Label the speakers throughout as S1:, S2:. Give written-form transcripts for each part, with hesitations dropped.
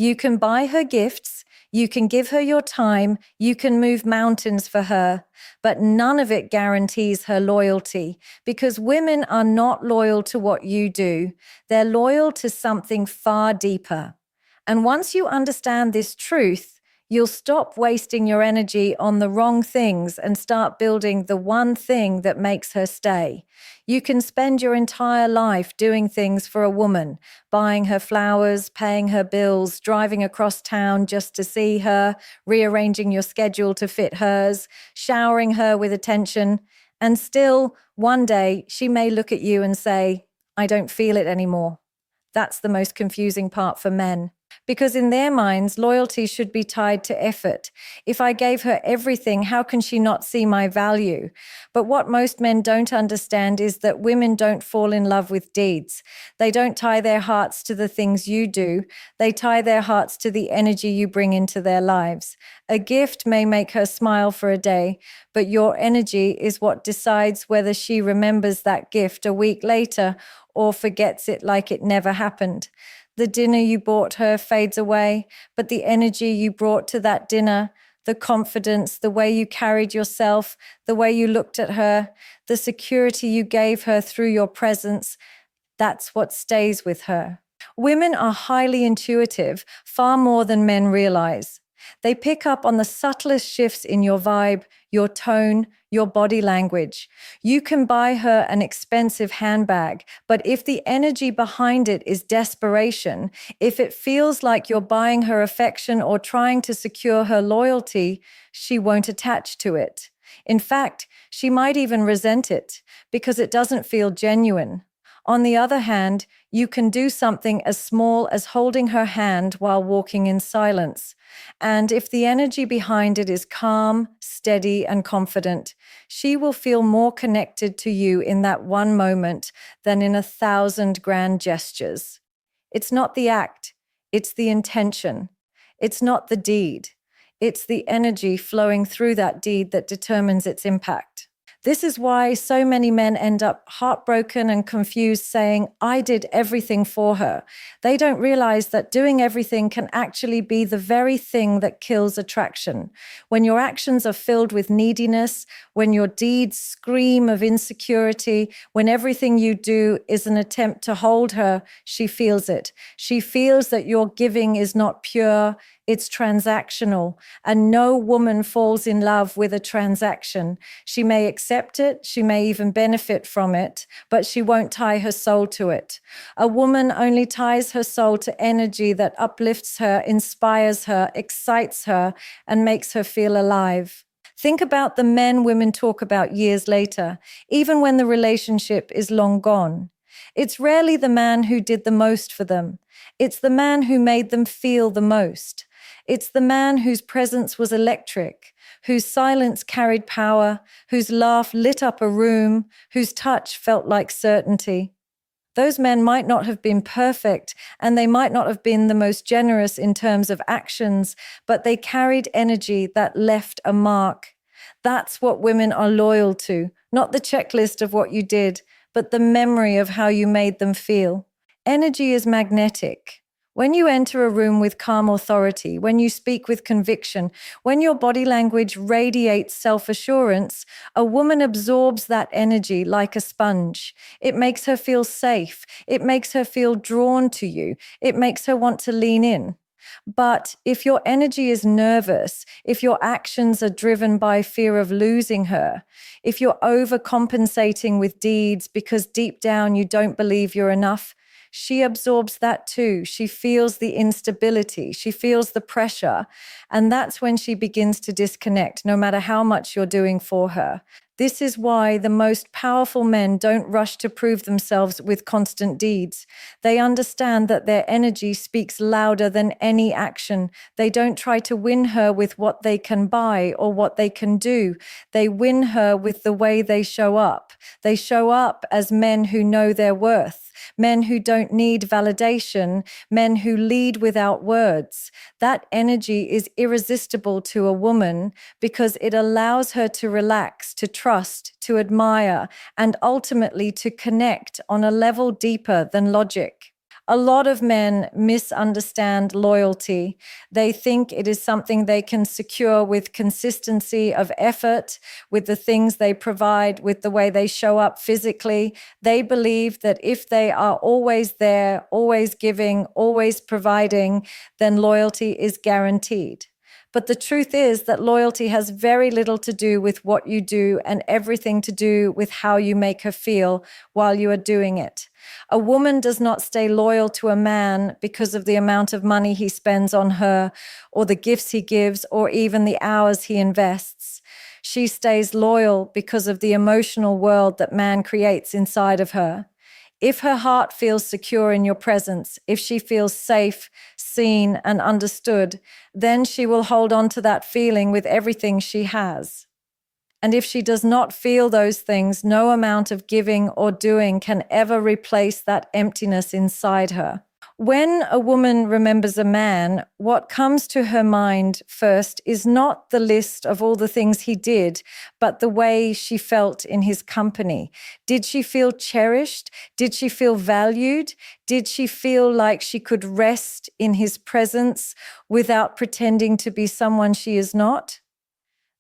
S1: You can buy her gifts, you can give her your time, you can move mountains for her, but none of it guarantees her loyalty because women are not loyal to what you do. They're loyal to something far deeper. And once you understand this truth, you'll stop wasting your energy on the wrong things and start building the one thing that makes her stay. You can spend your entire life doing things for a woman, buying her flowers, paying her bills, driving across town just to see her, rearranging your schedule to fit hers, showering her with attention, and still, one day, she may look at you and say, "I don't feel it anymore." That's the most confusing part for men. Because in their minds, loyalty should be tied to effort. If I gave her everything, how can she not see my value? But what most men don't understand is that women don't fall in love with deeds. They don't tie their hearts to the things you do. They tie their hearts to the energy you bring into their lives. A gift may make her smile for a day, but your energy is what decides whether she remembers that gift a week later or forgets it like it never happened. The dinner you bought her fades away, but the energy you brought to that dinner, the confidence, the way you carried yourself, the way you looked at her, the security you gave her through your presence, that's what stays with her. Women are highly intuitive, far more than men realize. They pick up on the subtlest shifts in your vibe, your tone, your body language. You can buy her an expensive handbag, but if the energy behind it is desperation, if it feels like you're buying her affection or trying to secure her loyalty, she won't attach to it. In fact, she might even resent it because it doesn't feel genuine. On the other hand, you can do something as small as holding her hand while walking in silence. And if the energy behind it is calm, steady, and confident, she will feel more connected to you in that one moment than in 1,000 grand gestures. It's not the act, it's the intention. It's not the deed, it's the energy flowing through that deed that determines its impact. This is why so many men end up heartbroken and confused saying, "I did everything for her." They don't realize that doing everything can actually be the very thing that kills attraction. When your actions are filled with neediness, when your deeds scream of insecurity, when everything you do is an attempt to hold her, she feels it. She feels that your giving is not pure, it's transactional, and no woman falls in love with a transaction. She may accept it, she may even benefit from it, but she won't tie her soul to it. A woman only ties her soul to energy that uplifts her, inspires her, excites her, and makes her feel alive. Think about the men women talk about years later, even when the relationship is long gone. It's rarely the man who did the most for them. It's the man who made them feel the most. It's the man whose presence was electric, whose silence carried power, whose laugh lit up a room, whose touch felt like certainty. Those men might not have been perfect, and they might not have been the most generous in terms of actions, but they carried energy that left a mark. That's what women are loyal to, not the checklist of what you did, but the memory of how you made them feel. Energy is magnetic. When you enter a room with calm authority, when you speak with conviction, when your body language radiates self-assurance, a woman absorbs that energy like a sponge. It makes her feel safe. It makes her feel drawn to you. It makes her want to lean in. But if your energy is nervous, if your actions are driven by fear of losing her, if you're overcompensating with deeds because deep down you don't believe you're enough, she absorbs that too. She feels the instability. She feels the pressure. And that's when she begins to disconnect, no matter how much you're doing for her. This is why the most powerful men don't rush to prove themselves with constant deeds. They understand that their energy speaks louder than any action. They don't try to win her with what they can buy or what they can do. They win her with the way they show up. They show up as men who know their worth, men who don't need validation, men who lead without words. That energy is irresistible to a woman because it allows her to relax, to trust, to admire, and ultimately to connect on a level deeper than logic. A lot of men misunderstand loyalty. They think it is something they can secure with consistency of effort, with the things they provide, with the way they show up physically. They believe that if they are always there, always giving, always providing, then loyalty is guaranteed. But the truth is that loyalty has very little to do with what you do and everything to do with how you make her feel while you are doing it. A woman does not stay loyal to a man because of the amount of money he spends on her, or the gifts he gives, or even the hours he invests. She stays loyal because of the emotional world that man creates inside of her. If her heart feels secure in your presence, if she feels safe, seen, and understood, then she will hold on to that feeling with everything she has. And if she does not feel those things, no amount of giving or doing can ever replace that emptiness inside her. When a woman remembers a man, what comes to her mind first is not the list of all the things he did, but the way she felt in his company. Did she feel cherished? Did she feel valued? Did she feel like she could rest in his presence without pretending to be someone she is not?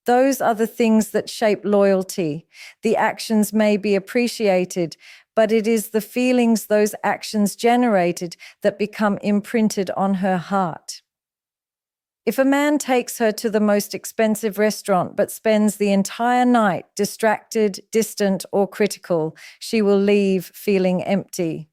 S1: Those are the things that shape loyalty. The actions may be appreciated, but it is the feelings those actions generated that become imprinted on her heart. If a man takes her to the most expensive restaurant but spends the entire night distracted, distant, or critical, she will leave feeling empty.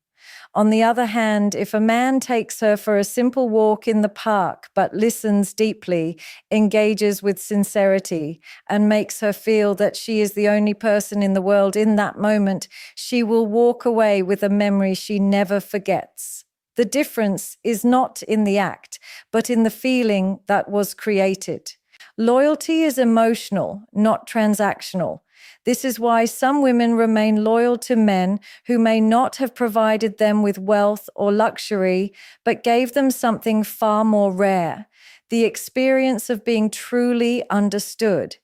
S1: On the other hand, if a man takes her for a simple walk in the park but listens deeply, engages with sincerity, and makes her feel that she is the only person in the world in that moment, she will walk away with a memory she never forgets. The difference is not in the act, but in the feeling that was created. Loyalty is emotional, not transactional. This is why some women remain loyal to men who may not have provided them with wealth or luxury, but gave them something far more rare, the experience of being truly understood.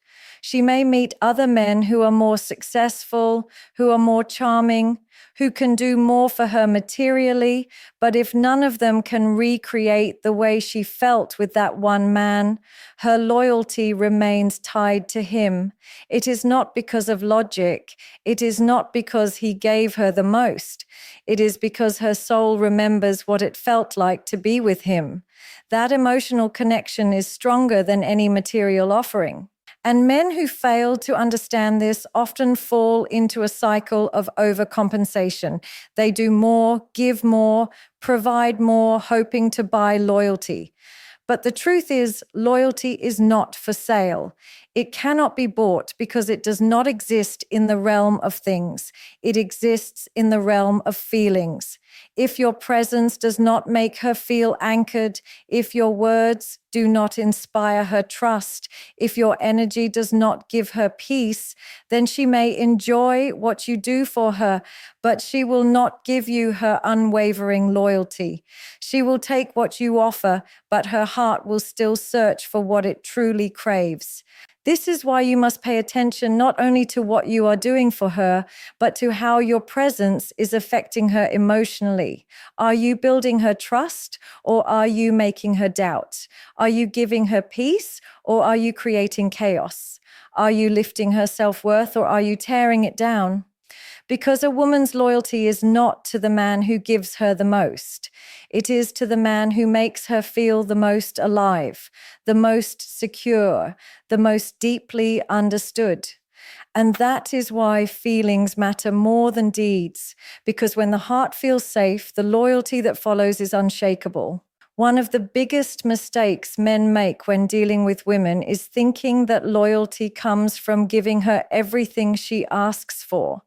S1: She may meet other men who are more successful, who are more charming, who can do more for her materially, but if none of them can recreate the way she felt with that one man, her loyalty remains tied to him. It is not because of logic. It is not because he gave her the most. It is because her soul remembers what it felt like to be with him. That emotional connection is stronger than any material offering. And men who fail to understand this often fall into a cycle of overcompensation. They do more, give more, provide more, hoping to buy loyalty. But the truth is, loyalty is not for sale. It cannot be bought because it does not exist in the realm of things. It exists in the realm of feelings. If your presence does not make her feel anchored, if your words do not inspire her trust, if your energy does not give her peace, then she may enjoy what you do for her, but she will not give you her unwavering loyalty. She will take what you offer, but her heart will still search for what it truly craves. This is why you must pay attention not only to what you are doing for her, but to how your presence is affecting her emotionally. Are you building her trust, or are you making her doubt? Are you giving her peace, or are you creating chaos? Are you lifting her self-worth, or are you tearing it down? Because a woman's loyalty is not to the man who gives her the most. It is to the man who makes her feel the most alive, the most secure, the most deeply understood. And that is why feelings matter more than deeds, because when the heart feels safe, the loyalty that follows is unshakable. One of the biggest mistakes men make when dealing with women is thinking that loyalty comes from giving her everything she asks for.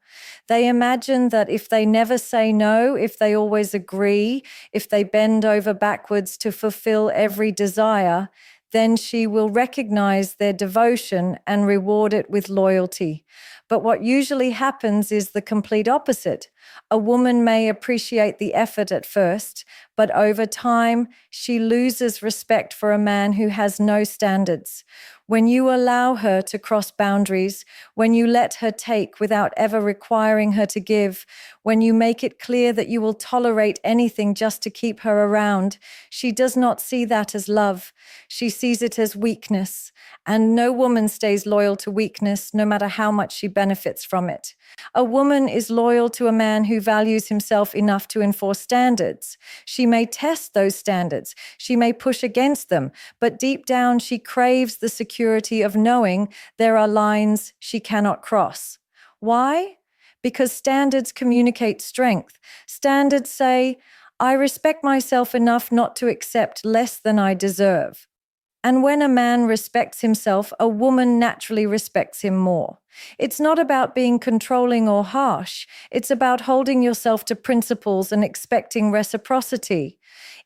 S1: They imagine that if they never say no, if they always agree, if they bend over backwards to fulfill every desire, then she will recognize their devotion and reward it with loyalty. But what usually happens is the complete opposite. A woman may appreciate the effort at first, but over time, she loses respect for a man who has no standards. When you allow her to cross boundaries, when you let her take without ever requiring her to give, when you make it clear that you will tolerate anything just to keep her around, she does not see that as love. She sees it as weakness. And no woman stays loyal to weakness, no matter how much she benefits from it. A woman is loyal to a man who values himself enough to enforce standards. She may test those standards. She may push against them, but deep down she craves the security of knowing there are lines she cannot cross. Why? Because standards communicate strength. Standards say, I respect myself enough not to accept less than I deserve. And when a man respects himself, a woman naturally respects him more. It's not about being controlling or harsh. It's about holding yourself to principles and expecting reciprocity.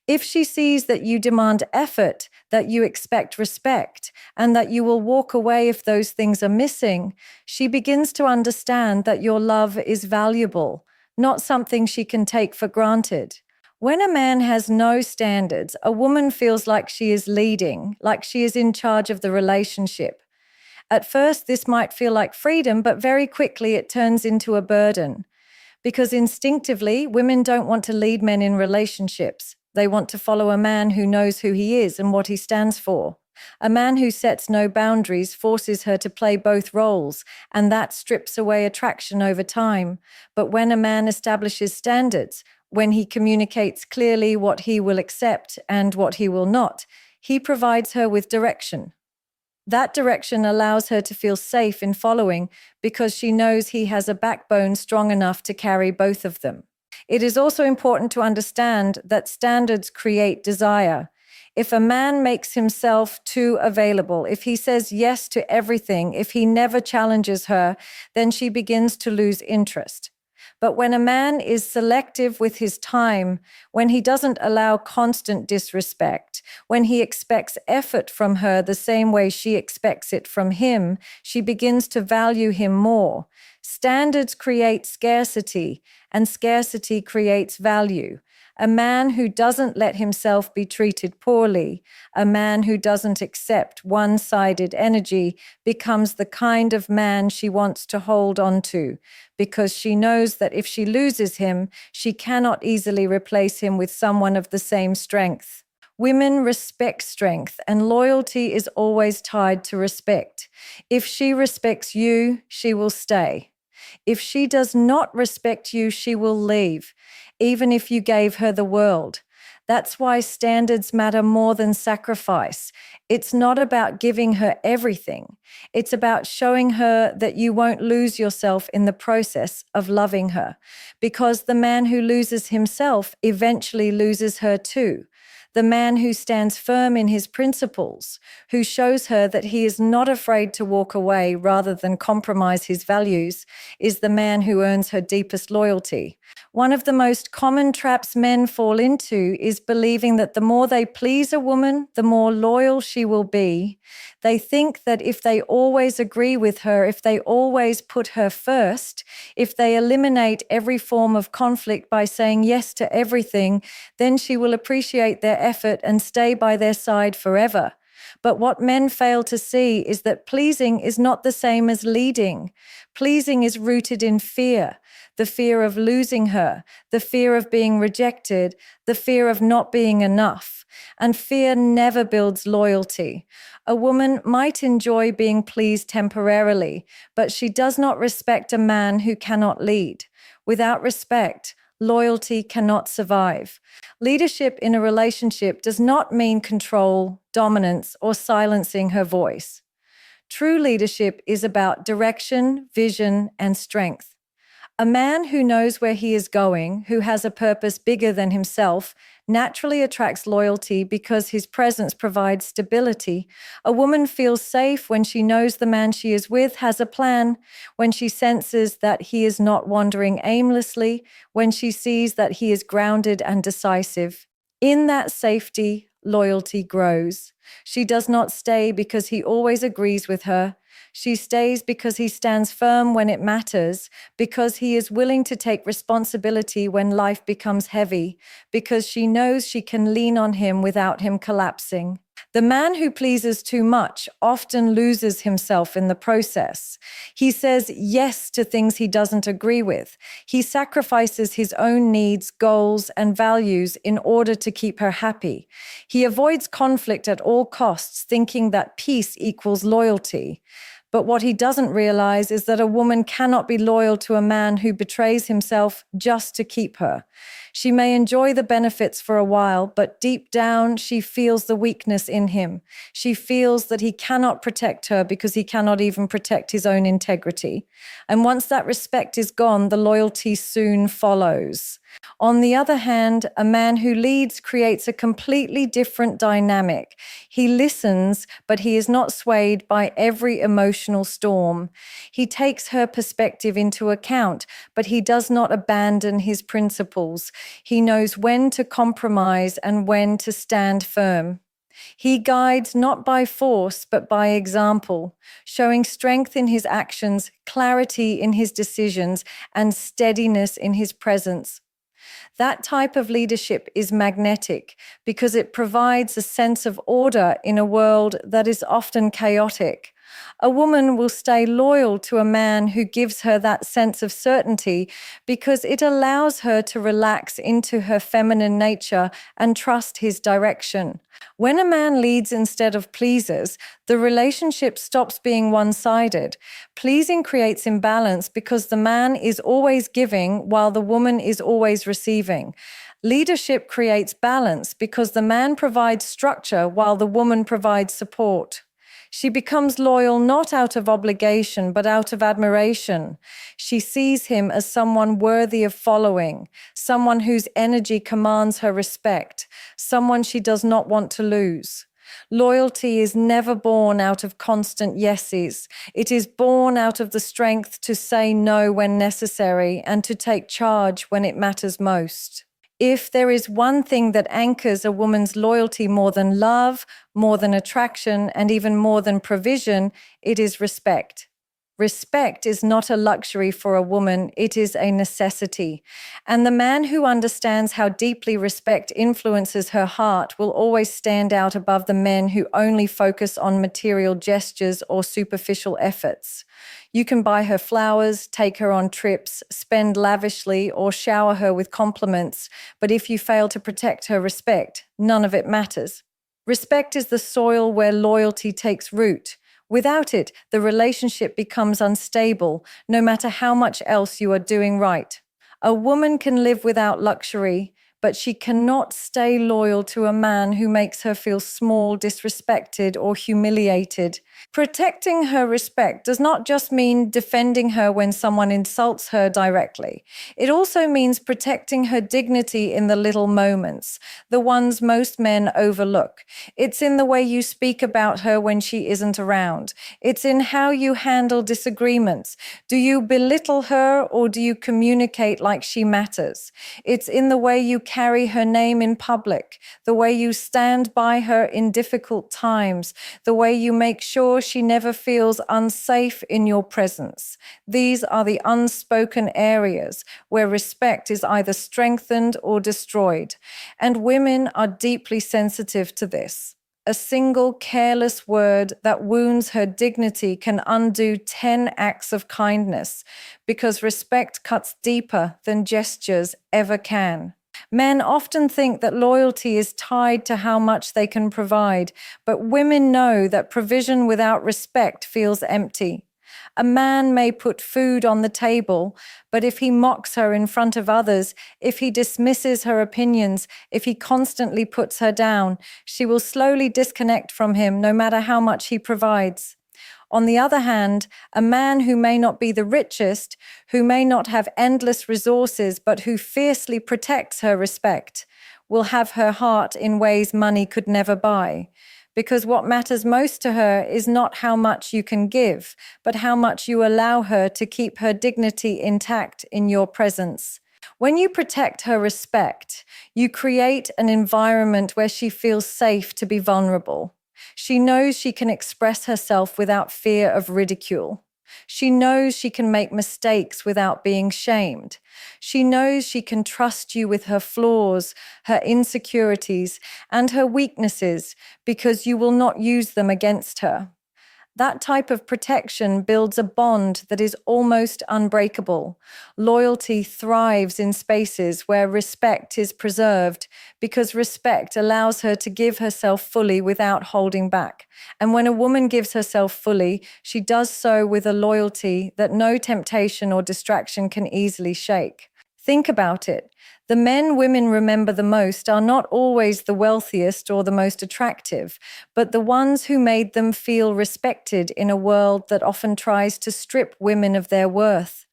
S1: If she sees that you demand effort, that you expect respect, and that you will walk away if those things are missing, she begins to understand that your love is valuable, not something she can take for granted. When a man has no standards, a woman feels like she is leading, like she is in charge of the relationship. At first, this might feel like freedom, but very quickly it turns into a burden. Because instinctively, women don't want to lead men in relationships. They want to follow a man who knows who he is and what he stands for. A man who sets no boundaries forces her to play both roles, and that strips away attraction over time. But when a man establishes standards, when he communicates clearly what he will accept and what he will not, he provides her with direction. That direction allows her to feel safe in following because she knows he has a backbone strong enough to carry both of them. It is also important to understand that standards create desire. If a man makes himself too available, if he says yes to everything, if he never challenges her, then she begins to lose interest. But when a man is selective with his time, when he doesn't allow constant disrespect, when he expects effort from her the same way she expects it from him, she begins to value him more. Standards create scarcity, and scarcity creates value. A man who doesn't let himself be treated poorly, a man who doesn't accept one-sided energy, becomes the kind of man she wants to hold on to, because she knows that if she loses him, she cannot easily replace him with someone of the same strength. Women respect strength, and loyalty is always tied to respect. If she respects you, she will stay. If she does not respect you, she will leave, even if you gave her the world. That's why standards matter more than sacrifice. It's not about giving her everything. It's about showing her that you won't lose yourself in the process of loving her, because the man who loses himself eventually loses her too. The man who stands firm in his principles, who shows her that he is not afraid to walk away rather than compromise his values, is the man who earns her deepest loyalty. One of the most common traps men fall into is believing that the more they please a woman, the more loyal she will be. They think that if they always agree with her, if they always put her first, if they eliminate every form of conflict by saying yes to everything, then she will appreciate their effort and stay by their side forever. But what men fail to see is that pleasing is not the same as leading. Pleasing is rooted in fear, the fear of losing her, the fear of being rejected, the fear of not being enough. And fear never builds loyalty. A woman might enjoy being pleased temporarily, but she does not respect a man who cannot lead. Without respect, loyalty cannot survive. Leadership in a relationship does not mean control, dominance, or silencing her voice. True leadership is about direction, vision, and strength. A man who knows where he is going, who has a purpose bigger than himself, naturally attracts loyalty because his presence provides stability. A woman feels safe when she knows the man she is with has a plan, when she senses that he is not wandering aimlessly, when she sees that he is grounded and decisive. In that safety, loyalty grows. She does not stay because he always agrees with her. She stays because he stands firm when it matters, because he is willing to take responsibility when life becomes heavy, because she knows she can lean on him without him collapsing. The man who pleases too much often loses himself in the process. He says yes to things he doesn't agree with. He sacrifices his own needs, goals, and values in order to keep her happy. He avoids conflict at all costs, thinking that peace equals loyalty. But what he doesn't realize is that a woman cannot be loyal to a man who betrays himself just to keep her. She may enjoy the benefits for a while, but deep down, she feels the weakness in him. She feels that he cannot protect her because he cannot even protect his own integrity. And once that respect is gone, the loyalty soon follows. On the other hand, a man who leads creates a completely different dynamic. He listens, but he is not swayed by every emotional storm. He takes her perspective into account, but he does not abandon his principles. He knows when to compromise and when to stand firm. He guides not by force, but by example, showing strength in his actions, clarity in his decisions, and steadiness in his presence. That type of leadership is magnetic because it provides a sense of order in a world that is often chaotic. A woman will stay loyal to a man who gives her that sense of certainty because it allows her to relax into her feminine nature and trust his direction. When a man leads instead of pleases, the relationship stops being one-sided. Pleasing creates imbalance because the man is always giving while the woman is always receiving. Leadership creates balance because the man provides structure while the woman provides support. She becomes loyal not out of obligation, but out of admiration. She sees him as someone worthy of following, someone whose energy commands her respect, someone she does not want to lose. Loyalty is never born out of constant yeses. It is born out of the strength to say no when necessary and to take charge when it matters most. If there is one thing that anchors a woman's loyalty more than love, more than attraction, and even more than provision, it is respect. Respect is not a luxury for a woman, it is a necessity. And the man who understands how deeply respect influences her heart will always stand out above the men who only focus on material gestures or superficial efforts. You can buy her flowers, take her on trips, spend lavishly, or shower her with compliments, but if you fail to protect her respect, none of it matters. Respect is the soil where loyalty takes root. Without it, the relationship becomes unstable, no matter how much else you are doing right. A woman can live without luxury, but she cannot stay loyal to a man who makes her feel small, disrespected, or humiliated. Protecting her respect does not just mean defending her when someone insults her directly. It also means protecting her dignity in the little moments, the ones most men overlook. It's in the way you speak about her when she isn't around. It's in how you handle disagreements. Do you belittle her or do you communicate like she matters? It's in the way you carry her name in public, the way you stand by her in difficult times, the way you make sure she never feels unsafe in your presence. These are the unspoken areas where respect is either strengthened or destroyed, and women are deeply sensitive to this. A single careless word that wounds her dignity can undo 10 acts of kindness because respect cuts deeper than gestures ever can. Men often think that loyalty is tied to how much they can provide, but women know that provision without respect feels empty. A man may put food on the table, but if he mocks her in front of others, if he dismisses her opinions, if he constantly puts her down, she will slowly disconnect from him no matter how much he provides. On the other hand, a man who may not be the richest, who may not have endless resources, but who fiercely protects her respect, will have her heart in ways money could never buy. Because what matters most to her is not how much you can give, but how much you allow her to keep her dignity intact in your presence. When you protect her respect, you create an environment where she feels safe to be vulnerable. She knows she can express herself without fear of ridicule. She knows she can make mistakes without being shamed. She knows she can trust you with her flaws, her insecurities, and her weaknesses because you will not use them against her. That type of protection builds a bond that is almost unbreakable. Loyalty thrives in spaces where respect is preserved because respect allows her to give herself fully without holding back. And when a woman gives herself fully, she does so with a loyalty that no temptation or distraction can easily shake. Think about it. The men women remember the most are not always the wealthiest or the most attractive, but the ones who made them feel respected in a world that often tries to strip women of their worth.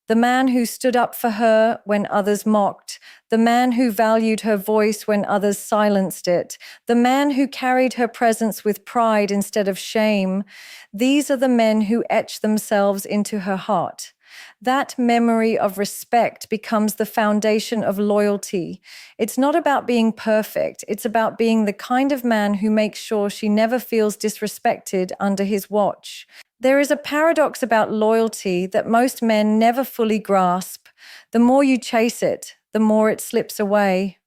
S1: The man who stood up for her when others mocked, the man who valued her voice when others silenced it, the man who carried her presence with pride instead of shame. These are the men who etch themselves into her heart. That memory of respect becomes the foundation of loyalty. It's not about being perfect. It's about being the kind of man who makes sure she never feels disrespected under his watch. There is a paradox about loyalty that most men never fully grasp. The more you chase it, the more it slips away.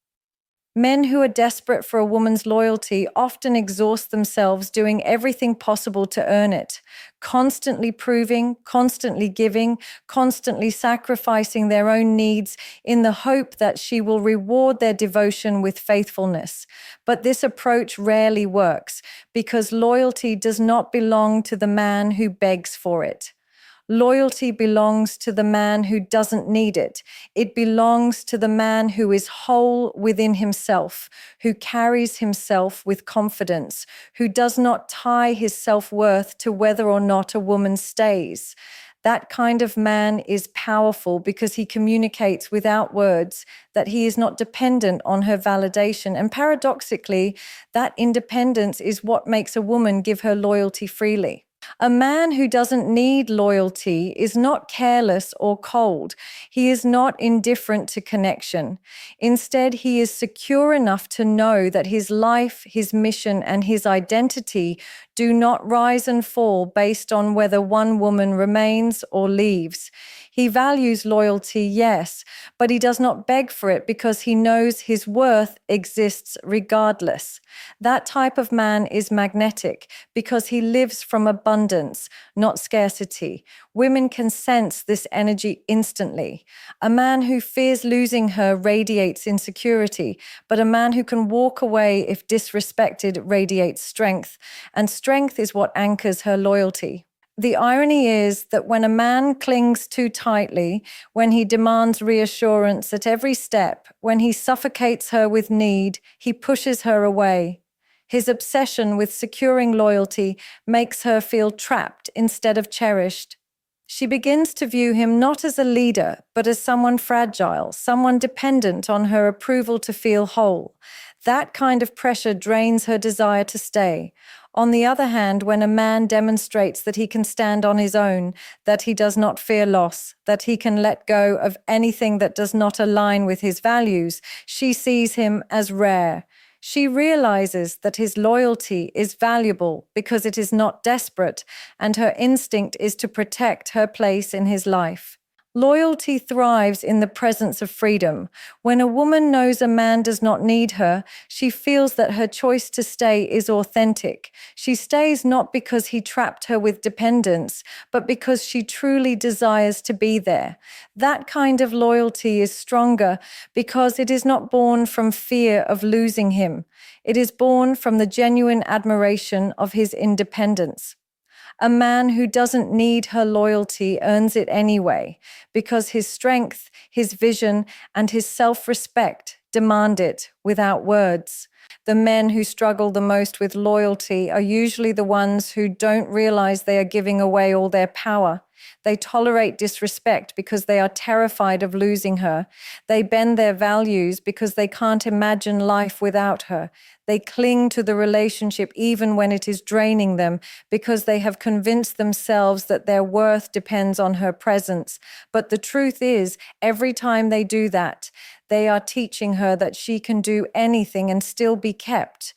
S1: Men who are desperate for a woman's loyalty often exhaust themselves doing everything possible to earn it, constantly proving, constantly giving, constantly sacrificing their own needs in the hope that she will reward their devotion with faithfulness. But this approach rarely works because loyalty does not belong to the man who begs for it. Loyalty belongs to the man who doesn't need it. It belongs to the man who is whole within himself, who carries himself with confidence, who does not tie his self-worth to whether or not a woman stays. That kind of man is powerful because he communicates without words that he is not dependent on her validation. And paradoxically, that independence is what makes a woman give her loyalty freely. A man who doesn't need loyalty is not careless or cold. He is not indifferent to connection. Instead, he is secure enough to know that his life, his mission, and his identity do not rise and fall based on whether one woman remains or leaves. He values loyalty, yes, but he does not beg for it because he knows his worth exists regardless. That type of man is magnetic because he lives from abundance, not scarcity. Women can sense this energy instantly. A man who fears losing her radiates insecurity, but a man who can walk away if disrespected radiates strength, and strength is what anchors her loyalty. The irony is that when a man clings too tightly, when he demands reassurance at every step, when he suffocates her with need, he pushes her away. His obsession with securing loyalty makes her feel trapped instead of cherished. She begins to view him not as a leader, but as someone fragile, someone dependent on her approval to feel whole. That kind of pressure drains her desire to stay. On the other hand, when a man demonstrates that he can stand on his own, that he does not fear loss, that he can let go of anything that does not align with his values, she sees him as rare. She realizes that his loyalty is valuable because it is not desperate, and her instinct is to protect her place in his life. Loyalty thrives in the presence of freedom. When a woman knows a man does not need her, she feels that her choice to stay is authentic. She stays not because he trapped her with dependence, but because she truly desires to be there. That kind of loyalty is stronger because it is not born from fear of losing him. It is born from the genuine admiration of his independence. A man who doesn't need her loyalty earns it anyway, because his strength, his vision, and his self-respect demand it without words. The men who struggle the most with loyalty are usually the ones who don't realize they are giving away all their power. They tolerate disrespect because they are terrified of losing her. They bend their values because they can't imagine life without her. They cling to the relationship even when it is draining them because they have convinced themselves that their worth depends on her presence. But the truth is, every time they do that, they are teaching her that she can do anything and still be kept.